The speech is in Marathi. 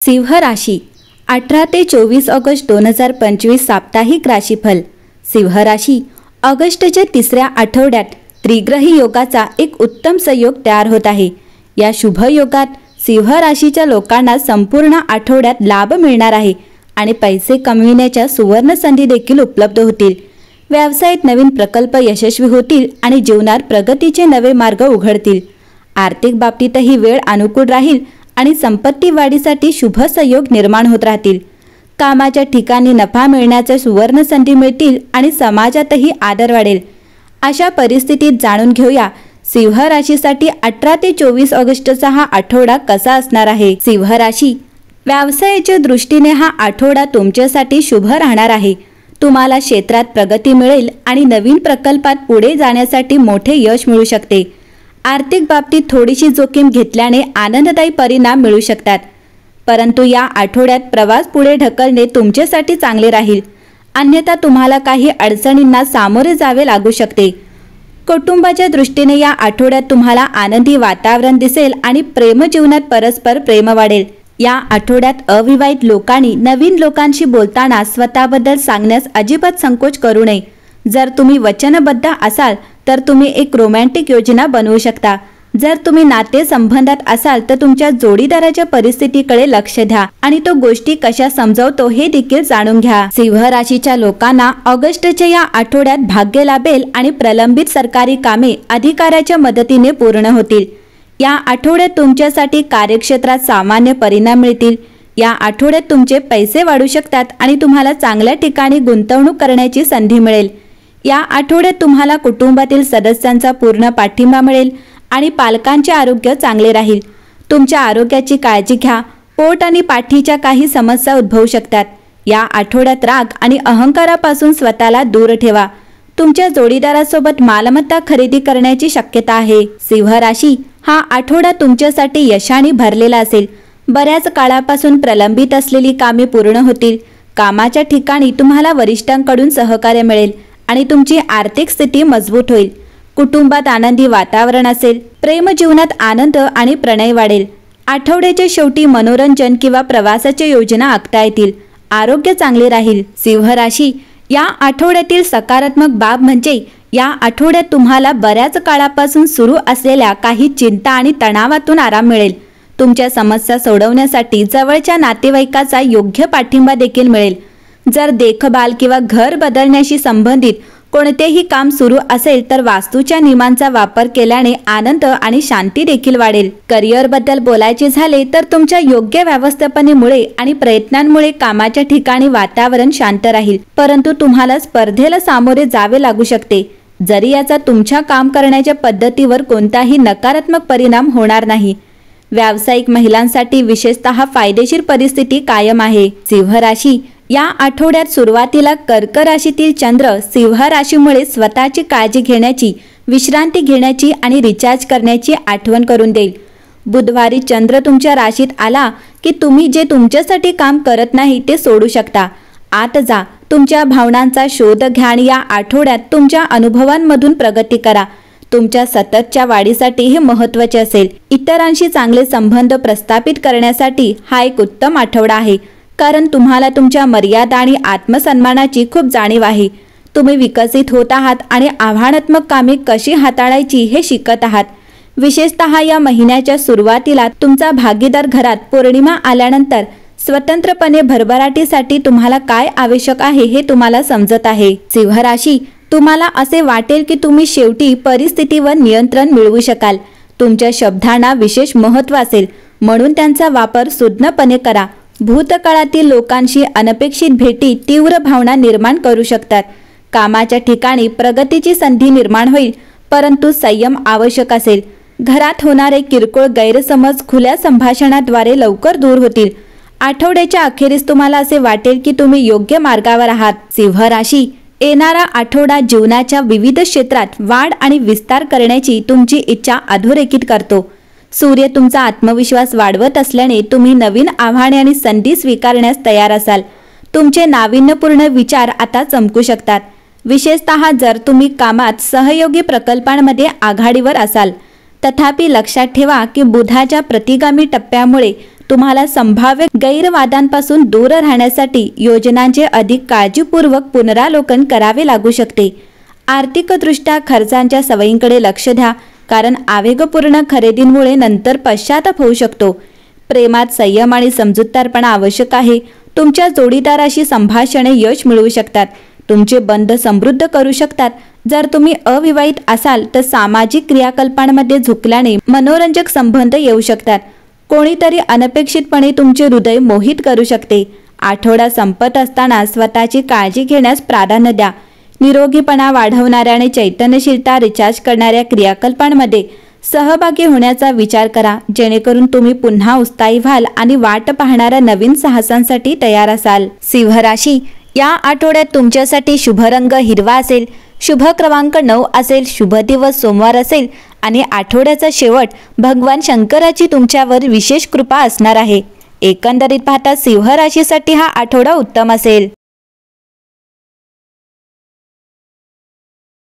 सिंह राशी 18 ते 24 ऑगस्ट 2025 साप्ताहिक राशीफल। सिंह राशी ऑगस्टच्या तिसऱ्या आठवड्यात त्रिग्रही योगाचा एक उत्तम संयोग तयार होत आहे। या शुभ योगात सिंह राशीच्या लोकांना संपूर्ण आठवड्यात लाभ मिळणार आहे आणि पैसे कमविण्याच्या सुवर्ण संधी देखील उपलब्ध होतील। व्यवसायात नवीन प्रकल्प यशस्वी होतील आणि जीवनात प्रगतीचे नवे मार्ग उघडतील। आर्थिक बाबतीतही वेळ अनुकूल राहील आणि संपत्ती वाढीसाठी शुभ संयोग निर्माण होत राहतील। कामाच्या ठिकाणी नफा मिळण्याच्या सुवर्ण संधी मिळतील आणि समाजातही आदर वाढेल। अशा परिस्थितीत जाणून घेऊया सिंह राशीसाठी 18 ते 24 ऑगस्टचा हा आठवडा कसा असणार आहे। सिंह राशी व्यवसायाच्या दृष्टीने हा आठवडा तुमच्यासाठी शुभ राहणार आहे। तुम्हाला क्षेत्रात प्रगती मिळेल आणि नवीन प्रकल्पात पुढे जाण्यासाठी मोठे यश मिळू शकते। आर्थिक बाबतीत थोडीशी जोखीम घेतल्याने आनंददायी परिणाम मिळू शकतात, परंतु या आठवड्यात प्रवास पुढे ढकलणे तुमच्यासाठी चांगले राहील, अन्यथा तुम्हाला काही अडचणींना सामोरे जावे लागू शकते। कुटुंबाच्या दृष्टीने या आठवड्यात तुम्हाला आनंदी वातावरण दिसेल आणि प्रेमजीवनात परस्पर प्रेम वाढेल। या आठवड्यात अविवाहित लोकांनी नवीन लोकांशी बोलताना स्वतःबद्दल सांगण्यास अजिबात संकोच करू नये। जर तुम्ही वचनबद्ध असाल तर तुम्ही एक रोमॅन्टिक योजना बनवू शकता। जर तुम्ही नाते संबंधात असाल तर तुमच्या जोडीदाराच्या परिस्थितीकडे लक्ष द्या आणि तो गोष्टी कशा समजावतो हे देखील जाणून घ्या। सिंह राशीच्या लोकांना ऑगस्टच्या या आठवड्यात भाग्य लाभेल आणि प्रलंबित सरकारी कामे अधिकाऱ्याच्या मदतीने पूर्ण होतील। या आठवड्यात तुमच्यासाठी कार्यक्षेत्रात सामान्य परिणाम मिळतील। या आठवड्यात तुमचे पैसे वाढू शकतात आणि तुम्हाला चांगल्या ठिकाणी गुंतवणूक करण्याची संधी मिळेल। या आठवड्यात तुम्हाला कुटुंबातील सदस्यांचा पूर्ण पाठिंबा मिळेल आणि पालकांचे आरोग्य चांगले राहील। तुमच्या आरोग्याची काळजी घ्या। पोट आणि पाठीच्या काही समस्या उद्भवू शकतात। या आठवड्यात राग आणि अहंकारापासून स्वतःला दूर ठेवा। तुमच्या जोडीदारासोबत मालमत्ता खरेदी करण्याची शक्यता आहे। सिंह राशी हा आठवडा तुमच्यासाठी यशाने भरलेला असेल। बऱ्याच काळापासून प्रलंबित असलेली कामे पूर्ण होतील। कामाच्या ठिकाणी तुम्हाला वरिष्ठांकडून सहकार्य मिळेल आणि तुमची आर्थिक स्थिती मजबूत होईल। कुटुंबात आनंदी वातावरण असेल। प्रेम जीवनात आनंद आणि प्रणय वाढेल। आठवड्याच्या शेवटी मनोरंजन किंवा प्रवासाच्या योजना आखता येतील। आरोग्य चांगले राहील। सिंह राशी या आठवड्यातील सकारात्मक बाब म्हणजे या आठवड्यात तुम्हाला बऱ्याच काळापासून सुरू असलेल्या काही चिंता आणि तणावातून आराम मिळेल। तुमच्या समस्या सोडवण्यासाठी जवळच्या नातेवाईकाचा योग्य पाठिंबा देखील मिळेल। जर देखभाल किंवा घर बदलण्याशी संबंधित कोणतेही काम सुरू असेल तर वास्तूच्या नियमांचा वापर केल्याने आनंद आणि शांती देखील वाढेल। करिअर बद्दल बोलायचे झाले तर तुमच्या योग्य व्यवस्थापनेमुळे आणि प्रयत्नांमुळे कामाच्या ठिकाणी वातावरण शांत राहील, परंतु तुम्हाला स्पर्धेला सामोरे जावे लागू शकते। जरी याचा तुमच्या काम करण्याच्या पद्धतीवर कोणताही नकारात्मक परिणाम होणार नाही। व्यावसायिक महिलांसाठी विशेषतः फायदेशीर परिस्थिती कायम आहे। सिंह राशी या आठवड्यात सुरुवातीला कर्क राशीतील चंद्र सिंह राशीमुळे स्वतःची काळजी घेण्याची, विश्रांती घेण्याची आणि रिचार्ज करण्याची आठवण करून देईल। बुधवारी चंद्र तुमच्या राशीत आला की तुम्ही जे तुमच्यासाठी काम करत नाही ते सोडू शकता। आत जा, तुमच्या भावनांचा शोध घ्या आणि या आठवड्यात तुमच्या अनुभवांमधून प्रगती करा। तुमच्या सततच्या वाढीसाठी हे महत्त्वाचे असेल। इतरांशी चांगले संबंध प्रस्थापित करण्यासाठी हा एक उत्तम आठवडा आहे, कारण तुम्हाला तुमच्या मर्यादा आणि आत्मसन्मानाची खूप जाणीव आहे। तुम्ही विकसित होत आहात आणि आव्हानात्मक कामे कशी हाताळायची हे शिकत आहात। विशेषतः या महिन्याच्या सुरुवातीला तुमचा भागीदार घरात पौर्णिमा आल्यानंतर स्वतंत्रपणे भरभराटीसाठी तुम्हाला काय आवश्यक आहे हे तुम्हाला समजत आहे। सिंह राशी तुम्हाला असे वाटेल की तुम्ही शेवटी परिस्थितीवर नियंत्रण मिळवू शकाल। तुमच्या शब्दांना विशेष महत्त्व असेल, म्हणून त्यांचा वापर सुज्ञपणे करा। भूतकाळातील लोकांशी अनपेक्षित भेटी तीव्र भावना निर्माण करू शकतात। कामाच्या ठिकाणी प्रगतीची संधी निर्माण होईल, परंतु संयम आवश्यक असेल। घरात होणारे किरकोळ गैरसमज खुल्या संभाषणाद्वारे लवकर दूर होतील। आठवड्याच्या अखेरीस तुम्हाला असे वाटेल की तुम्ही योग्य मार्गावर आहात। सिंह राशी येणारा आठवडा जीवनाच्या विविध क्षेत्रात वाढ आणि विस्तार करण्याची तुमची इच्छा अधोरेखित करतो। सूर्य तुमचा आत्मविश्वास वाढवत असल्याने तुम्ही नवीन आव्हाने आणि संधी स्वीकारण्यास तयार असाल। तुमचे नाविन्यपूर्ण विचार आता चमकू शकतात, विशेषतः जर तुम्ही कामात सहयोगी प्रकल्पांमध्ये आघाडीवर असाल। तथापि लक्षात ठेवा की बुधाच्या प्रतिगामी टप्प्यामुळे तुम्हाला संभाव्य गैरवादांपासून दूर राहण्यासाठी योजनांचे अधिक काळजीपूर्वक पुनरावलोकन करावे लागू शकते. आर्थिकदृष्ट्या खर्चांच्या सवयींकडे लक्ष द्या, कारण आवेगपूर्ण खरेदींमुळे नंतर पश्चाताप होऊ शकतो. प्रेमात संयम आणि समजूतदारपणा आवश्यक आहे. तुमच्या जोडीदाराशी संभाषणे यश मिळवू शकतात, तुमचे बंध समृद्ध करू शकतात. जर तुम्ही अविवाहित असाल तर सामाजिक क्रियाकलापांमध्ये झुकल्याने मनोरंजक संबंध येऊ शकतात. कोणीतरी अनपेक्षितपणे तुमचे हृदय मोहित करू शकते. आठवडा संपत असताना स्वतःची काळजी घेण्यास प्राधान्य द्या. निरोगीपणा वाढवणाऱ्या आणि चैतन्यशीलता रिचार्ज करणाऱ्या क्रियाकलापांमध्ये सहभागी होण्याचा विचार करा, जेणेकरून तुम्ही पुन्हा उत्साही व्हाल आणि वाट पाहणाऱ्या नवीन साहसांसाठी तयार असाल. सिंह राशी, या आठवड्यात तुमच्यासाठी शुभ रंग हिरवा असेल, शुभ क्रमांक 9 असेल, शुभ दिवस सोमवार असेल आणि आठवड्याचा शेवट भगवान शंकराची तुमच्यावर विशेष कृपा असणार आहे. एकंदरीत पाहता सिंह राशीसाठी हा आठवडा उत्तम असेल.